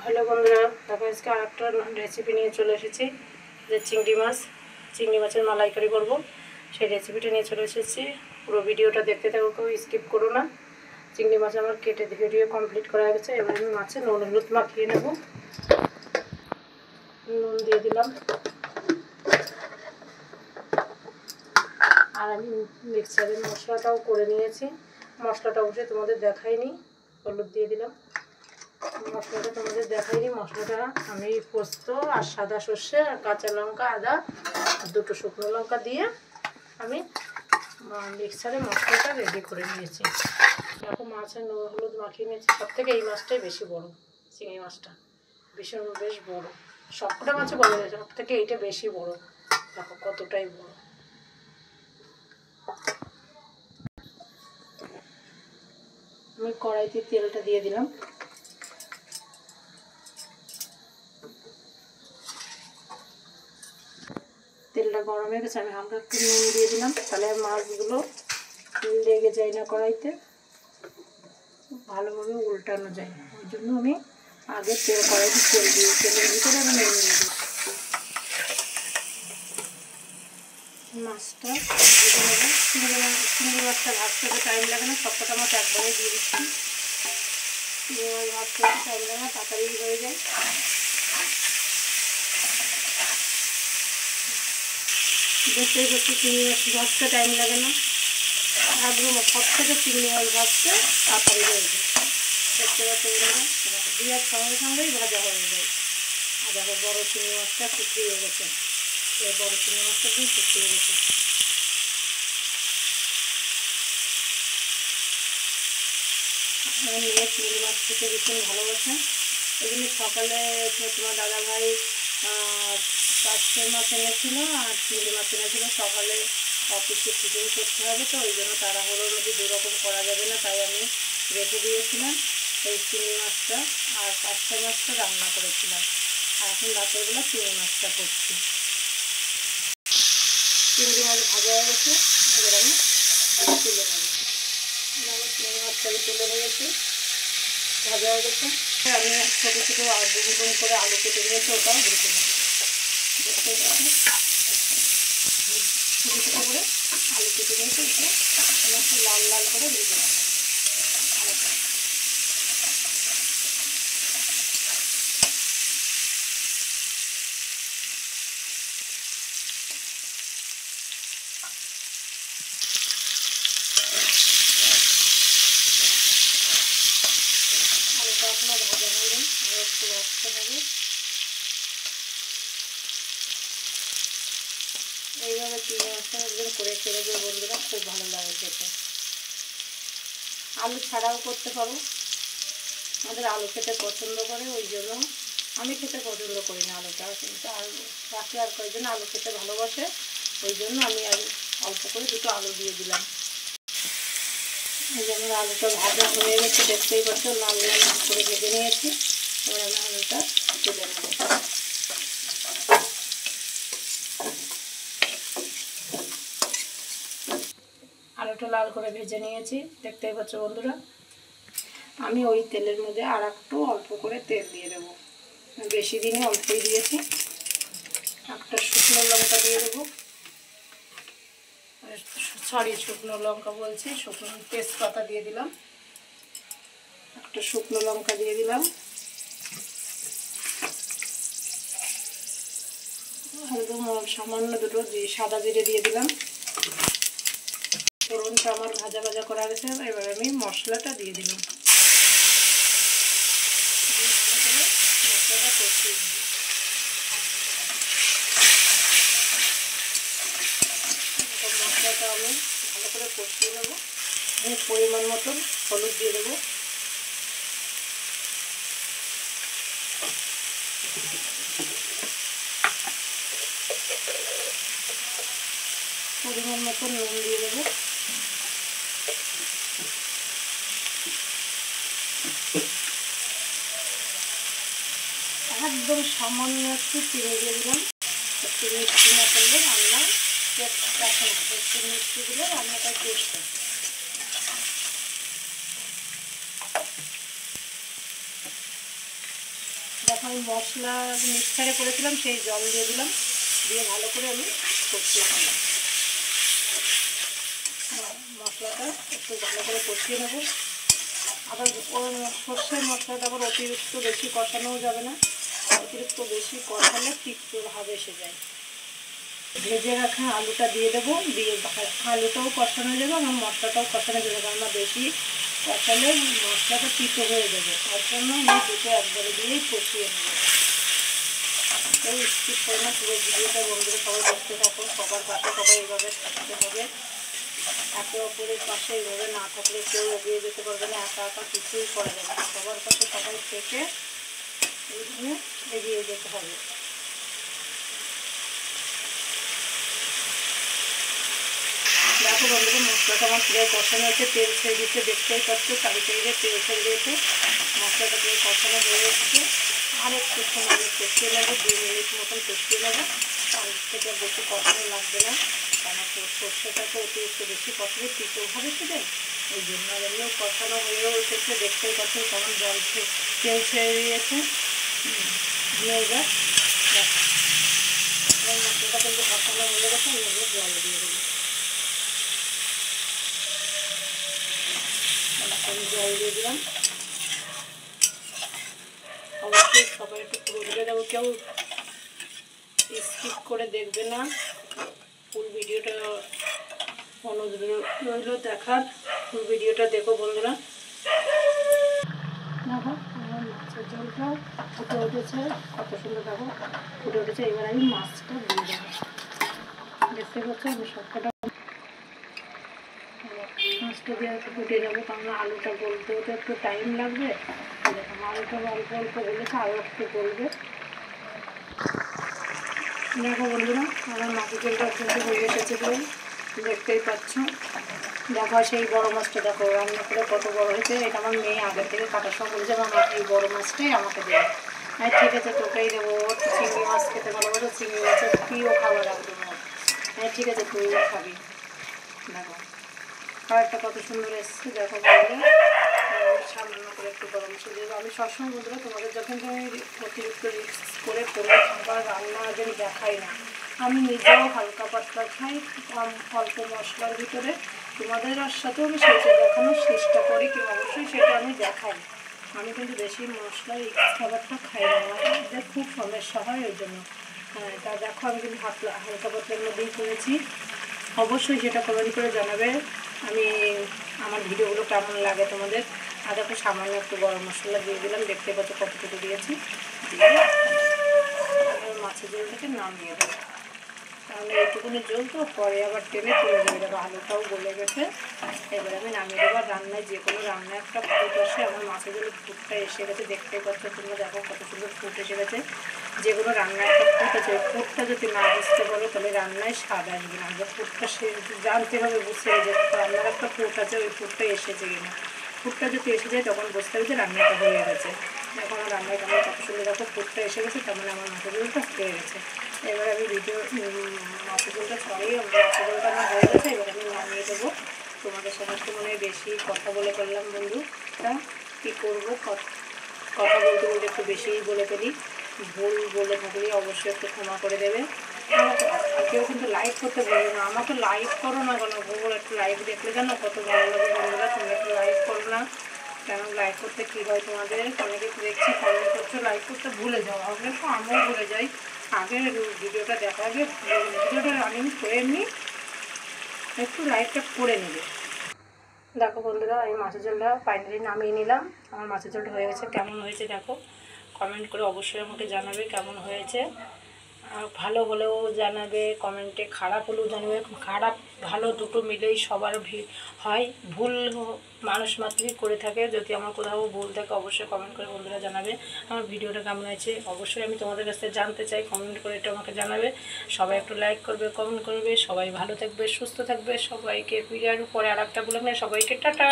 Hello বন্ধুরা, দেখো আজকে আরেকটা রেসিপি নিয়ে চলে এসেছি। যে চিংড়ি মাছের মালাইকারি করব, সেই রেসিপিটা নিয়ে চলে এসেছি। পুরো ভিডিওটা দেখতে থাকো, কেউ স্কিপ করো না। চিংড়ি মাছ আমার কেটে ভিডিও কমপ্লিট করা গেছে। এবার আমি মাছে নুন হলুদ মাখিয়ে নেব। নুন দিয়ে দিলাম, আর আমি মিক্সারের মশলাটাও করে নিয়েছি। মশলাটা অবশ্যই তোমাদের দেখাইনি। হলুদ দিয়ে দিলাম, মশলাটা তোমাদের দেখাইনি। মশলাটা আমি পোস্ত আর সাদা সর্ষে আর কাঁচা লঙ্কা, আদা আর দুটো শুকনো লঙ্কা দিয়ে আমি মিক্সারে মশলাটা রেডি করে নিয়েছি। দেখো মাছের নুন হলুদ মাখিয়ে নিয়েছি। সব থেকে এই মাছটাই বেশি বড়, চিংড়ি মাছটা ভীষণ বেশ বড়। সবকটা মাছও বড় হয়েছে, সব থেকে এইটা বেশি বড়। দেখো কতটাই বড়। আমি কড়াইতে তেলটা দিয়ে দিলাম। তেলটা গরম হয়ে গেছে, আমি হালকা একটু নুন দিয়ে দিলাম, তাহলে মাছগুলো লেগে যায় না কড়াইতে, ভালোভাবে উল্টানো যায়। ওই জন্য আমি আগে কড়াইতে তেল দিই, তেলের ভিতরে আমি নুন দিয়ে দিই। মাছটা ভেজে নেব। চিংড়ি মাছটা ভাজতে টাইম লাগে না, সবকটা মাছ একবারে দিয়ে দিচ্ছি। চিংড়ি মাছ ভাজতে টাইম লাগে না, তাড়াতাড়ি হয়ে যায়। দেখতেই পাচ্ছি চিংড়ি মাছ ভাজতে টাইম লাগে না, একদম সব থেকে চিংড়ি মাছ ভাজতে তাড়াতাড়ি হয়ে যায়। দেখতে পাচ্ছি বন্ধুরা, দেওয়ার সঙ্গে সঙ্গেই ভাজা হয়ে যায়। আর দেখো বড়ো চিংড়ি মাছটা শুকিয়ে গেছে, এই বড়ো চিংড়ি মাছটা দিয়ে শুকিয়ে গেছে। আমার মেয়ে চিংড়ি মাছ খেতে ভীষণ ভালোবাসে। ওই জন্য সকালে তোমার দাদাভাই কাস্তে মাছ এনেছিল আর চিংড়ি মাছ এনেছিল। সকালে অফিসে টিফিন করতে হবে, তো ওই জন্য তাড়াহুড়োর মধ্যে দুরকম করা যাবে না, তাই আমি রেখে দিয়েছিলাম। এই চিংড়ি মাছটা আর কাস্তে মাছটা রান্না করেছিলাম, আর এখন রাতের বেলা চিংড়ি মাছটা করছি। চিংড়ি মাছ ভাজা হয়ে গেছে, এবার আমি তুলে নেব। চিংড়ি মাছটাকে তুলে নিয়েছি, ভাজা হয়ে গেছে। আমি ছোটো ছোটো গুম করে আলু কেটে নিয়েছি, ওটাও ভেজে নেব। দেখতে পাচ্ছি ছোটো ছোটো করে আলু কেটে নিয়েছি, এটা আমি একটু লাল লাল করে ভেজে নেব। আলুটা এখনও ভাজা হয়নি, আরও একটু ভাজতে হবে। এইভাবে চিংড়ি মাছটা একদম করে ছেড়ে দেবে বন্ধুরা, খুব ভালো লাগে খেতে। আলু ছাড়াও করতে পারো, আমাদের আলু খেতে পছন্দ করে, ওই জন্য আমি খেতে পছন্দ করি না আলুটা, কিন্তু আর বাকি আর কয়েকজন আলু খেতে ভালোবাসে, ওই জন্য আমি আর অল্প করে দুটো আলু দিয়ে দিলাম। এই যে আমার আলুটা ভাজা হয়ে গেছে, দেখতেই পাচ্ছ লাল লাল করে ভেজে নিয়েছি। এবার আমি আলুটা তুলে নেব। আলুটা লাল করে ভেজে নিয়েছি, দেখতেই পাচ্ছ বন্ধুরা। আমি ওই তেলের মধ্যে আর একটু অল্প করে তেল দিয়ে দেবো, বেশি দিনে অল্পই দিয়েছি। একটা শুকনো লঙ্কা দিয়ে দেবো, শুকনো লঙ্কা বলছি, শুকনো তেজপাতা দিয়ে দিলাম। একটা শুকনো লঙ্কা দিয়ে দিলাম, একদম সামান্য দুটো সাদা জিরে দিয়ে দিলাম। ফোড়নটা আমার ভাজা ভাজা করা গেছে, এবার আমি মশলাটা দিয়ে দিলাম। মশলাটা কষিয়ে দিই। মশলাটা আমি ভালো করে কষিয়ে নেবো। আমি পরিমাণ মতন হলুদ দিয়ে দেবো, পরিমাণ মতন নুন দিয়ে দেবো, একদম সামান্য একটু চিনি দিয়ে দিলাম। একটু মিষ্টি না করলে রান্নার টেস্টটা আসে না, একটু মিষ্টি দিলে রান্নাটার টেস্ট আসে। দেখো আমি মশলা মিক্সারে করেছিলাম সেই জল দিয়ে দিলাম, দিয়ে ভালো করে আমি কষিয়ে নিলাম। মশলাটা একটু ভালো করে কষিয়ে নেব। আবার সর্ষের মশলাটা আবার অতিরিক্ত বেশি কষানোও যাবে না, অতিরিক্ত বেশি কষালে তিক্ত ভাব এসে যায়। ভেজে রাখা আলুটা দিয়ে দেবো, দিয়ে আলুটাও কষানো যাবে এবং মশলাটাও কষানো যাবে, আমরা বেশি কষালে মশলাটা তিতো হয়ে যাবে, তার জন্য আমি দুটো একবারে দিয়েই কষিয়ে নেব। কেউ স্কিপ করে না, পুরো ভিডিওটা বন্ধুরা সবাই দেখতে থাকো। সবার পাশে সবাই এইভাবে থাকতে হবে, একে অপরের পাশে এইভাবে না থাকলে কেউ এগিয়ে যেতে পারবে না, একা একা কিছুই করা যাবে না। সবার পাশে সবাই থেকে এইভাবে এগিয়ে যেতে হবে। দেখো বন্ধুরা মশলাটা আমার প্রায় কষানো হচ্ছে, তেল ছেড়ে দিচ্ছে, দেখতেই পাচ্ছ চারিদিকে তেল ছেড়ে দিয়েছে, মশলাটা প্রায় কষানো হয়ে যাচ্ছে। আর একটু সময় আমি কষিয়ে নেবো, 2 মিনিট মতন কষিয়ে নেবো, তার থেকে বেশি কষানো লাগবে না, কারণ সর্ষেটা তো অতিরিক্ত বেশি কষালে তিতো হবে সেটাই, ওই জন্য। আর এমনিও কষানো হয়েও এসেছে, দেখতেই পাচ্ছ কেমন জল তেল ছেড়ে দিয়েছে। নিয়ে যা দেখো আমার মশলাটা কিন্তু কষানো হয়ে গেছে, আমি এগুলো জল দিয়ে দেবো। আমি জল দিয়ে দিলাম। অবশ্যই সবাই একটু পুরো দিকে দেবো, কেউ স্কিপ করে দেখবে না, ফুল ভিডিওটা অনুরোধ রইল দেখার, ফুল ভিডিওটা দেখো বন্ধুরা। দেখো আমার মাছের ঝোলটা ফুটে উঠেছে, কত সুন্দর দেখো ফুটে উঠেছে। এবার আমি মাছটা দিয়ে দেবো, দেখতে পাচ্ছ আমি সবকটা মাছটা দিয়ে একটু ফুটে যাবো, কারণ আলুটা গলতেও তো একটু টাইম লাগবে। দেখো আলুটা অল্প অল্প গলেছে, আরও একটু গলবে। দেখো বন্ধুরা আমার মাছের ঝোলটা কিন্তু হয়ে এসেছে পুরো, দেখতেই পাচ্ছ। দেখো সেই বড় মাছটা দেখো রান্না করে কত বড় হয়েছে, এটা আমার মেয়ে আগের থেকে কাটার সময় বলেছে আমার এই বড় মাছটাই আমাকে দেবে। হ্যাঁ ঠিক আছে তোকেই দেবো, ওর চিংড়ি মাছ খেতে ভালোবাসে, চিংড়ি মাছের প্রিয় খাবার একদম ওর। হ্যাঁ ঠিক আছে তুইও খাবি। দেখো কালারটা কত সুন্দর এসছে, দেখো বন্ধুরা সামান্য করে একটু গরম মশলা দেবো। আমি সবসময় বন্ধুরা তোমাদের যখন আমি অতিরিক্ত রিস্ক করে কোনো খাবার রান্না আগে দেখাই না, আমি নিজেও হালকা পাতলা খাই কম অল্প মশলার ভিতরে, তোমাদের সাথেও আমি সেটা দেখানোর চেষ্টা করি, কি অবশ্যই সেটা আমি দেখাই। আমি কিন্তু বেশি মশলা এই খাবারটা খাই না, আমাদের খুব সমস্যা হয় ওই জন্য। হ্যাঁ তা দেখো আমি কিন্তু হালকা পাতলার মধ্যেই করেছি। অবশ্যই সেটা কমেন্ট করে জানাবে আমি আমার ভিডিওগুলো কেমন লাগে তোমাদের। আর দেখো সামান্য একটু গরম মশলা দিয়ে দিলাম, দেখতে পাচ্ছ কতটুকু দিয়েছি, দিয়ে মাছের ঝোলটাকে নামিয়ে দেবো, তাহলে এইটুকুনি ঝোল তো পরে আবার টেনে তুলে দিয়ে দেবো। আলুটাও গলে গেছে, এবার আমি নামিয়ে দেবো। আর রান্নায় যে কোনো রান্নায় একটা ফুট আসে, আমার মাছের ঝোলে ফুটটা এসে গেছে, দেখতেই পাচ্ছ তোমরা, দেখো কত সুন্দর ফুট এসে গেছে। যে কোনো রান্নায় একটা ফুট আছে, ওই ফুটটা যদি না বুঝতে পারো তাহলে রান্নায় স্বাদ আসবে না। যে ফুটটা সে জানতে হবে, বুঝতে হবে যে রান্নার একটা ফুট আছে, ওই ফুটটা এসেছে কিনা। ফুটটা যদি এসে যায় তখন বুঝতে হবে যে রান্নাটা হয়ে গেছে। দেখো আমার রান্নাটা আমার কত সুন্দর, দেখো ফুটটা এসে গেছে, তার মানে আমার মাছের ঝোলটা হয়ে গেছে। এবার আমি মাছের ঝোলটা ছড়িয়ে মাছের ঝোলটা আমার হয়ে গেছে, এবার আমি নামিয়ে দেবো। তোমাদের সমস্ত মনে বেশি কথা বলে ফেললাম বন্ধু, তা কী করবো, কথা বলতে বলতে একটু বেশিই বলে ফেলি, ভুল বলে থাকলে অবশ্যই একটু ক্ষমা করে দেবে। কেউ কিন্তু লাইক করতে বলবে না, আমাকে লাইক করো না কেন, ভুল একটু লাইক দেখলে জানো কত ভালো লাগে বন্ধুরা, তোমরা একটু লাইক করো না কেন? লাইক করতে কী হয় তোমাদের, অনেকে দেখছি কমেন্ট করছো, লাইক করতে ভুলে যাও, আগে তো আমিও ভুলে যাই। আগে ভিডিওটা দেখা আগে ভিডিওটা রানিং করে নিই, একটু লাইকটা করে নেবে। দেখো বন্ধুরা আমি মাছের ঝোলটা ফাইনালি নামিয়ে নিলাম, আমার মাছের ঝোলটা হয়ে গেছে। কেমন হয়েছে দেখো কমেন্ট করে অবশ্যই আমাকে জানাবে কেমন হয়েছে। ভালো হলেও জানাবে কমেন্টে, খারাপ হলেও জানাবে। খারাপ ভালো দুটো মিলেই সবার হয়, ভুল মানুষ মাত্রই করে থাকে। যদি আমার কোথাও ভুল থাকে অবশ্যই কমেন্ট করে বন্ধুরা জানাবে আমার ভিডিওটা কেমন হয়েছে। অবশ্যই আমি তোমাদের কাছ থেকে জানতে চাই, কমেন্ট করে এটা আমাকে জানাবে। সবাই একটু লাইক করবে, কমেন্ট করবে, সবাই ভালো থাকবে, সুস্থ থাকবে। সবাইকে ভিডিওর পরে আর একটা বলে সবাইকে টাটা।